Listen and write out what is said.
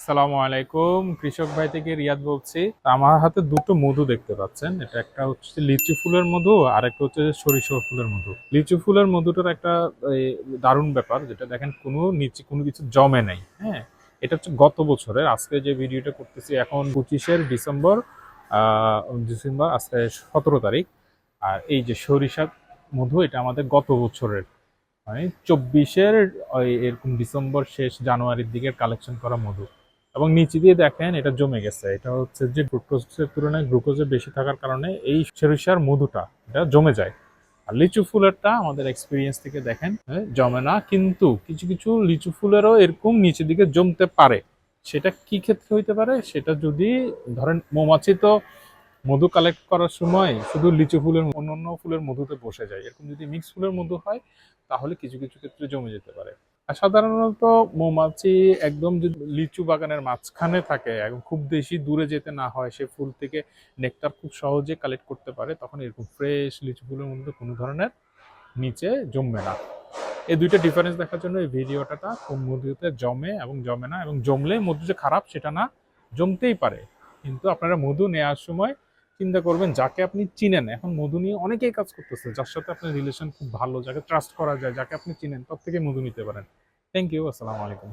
আসসালামু আলাইকুম, কৃষক ভাই থেকে রিয়াদ বলছি। আমার হাতে দুটো মধু দেখতে পাচ্ছেন। এটা একটা হচ্ছে লিচু ফুলের মধু, আর একটা হচ্ছে সরিষা ফুলের মধু। লিচু ফুলের মধুটার একটা এই, দারুণ ব্যাপার, যেটা দেখেন কোনো নিচে কোনো কিছু জমে নাই। হ্যাঁ, এটা হচ্ছে গত বছরের। আজকে যে ভিডিওটা করতেছি এখন 25 ডিসেম্বর, ডিসেম্বর আজকে 17 তারিখ। আর এই যে সরিষা মধু, এটা আমাদের গত বছরের, মানে 24-এর এরকম ডিসেম্বর শেষ জানুয়ারির দিকে কালেকশন করা মধু। এবং নিচে দিয়ে দেখেন এটা জমে গেছে। এটা হচ্ছে যে ফ্রুক্টোজের তুলনায় গ্লুকোজের বেশি থাকার কারণে এই সরিষার মধুটা এটা জমে যায়। আর লিচু ফুলেরটা আমাদের এক্সপিরিয়েন্স থেকে দেখেন জমে না, কিন্তু কিছু কিছু লিচু ফুলেরও এরকম নিচের দিকে জমতে পারে। সেটা কি ক্ষেত্রে হইতে পারে? সেটা যদি ধরেন মৌমাছি তো মধু কালেক্ট করার সময় শুধু লিচু ফুলের অন্যান্য ফুলের মধুতে বসে যায়, এরকম যদি মিক্স ফুলের মধু হয় তাহলে কিছু কিছু ক্ষেত্রে জমে যেতে পারে। আর সাধারণত মৌমাছি একদম যদি লিচু বাগানের মাঝখানে থাকে এবং খুব বেশি দূরে যেতে না হয়, সে ফুল থেকে নেকটার খুব সহজে কালেক্ট করতে পারে, তখন এরকম ফ্রেশ লিচু ফুলের মধ্যে কোনো ধরনের নিচে জমবে না। এই দুইটা ডিফারেন্স দেখার জন্য এই ভিডিওটা কোন মধুতে জমে এবং জমে না, এবং জমলে মধু যে খারাপ সেটা না, জমতেই পারে। কিন্তু আপনারা মধু নেওয়ার সময় চিন্তা করবেন যাকে আপনি চিনেন। এখন মধু নিয়ে অনেকেই কাজ করতেছে, যার সাথে আপনার রিলেশন খুব ভালো, যাকে ট্রাস্ট করা যায়, যাকে আপনি চিনেন, তার থেকে মধু নিতে পারেন। থ্যাংক ইউ, আসসালামু আলাইকুম।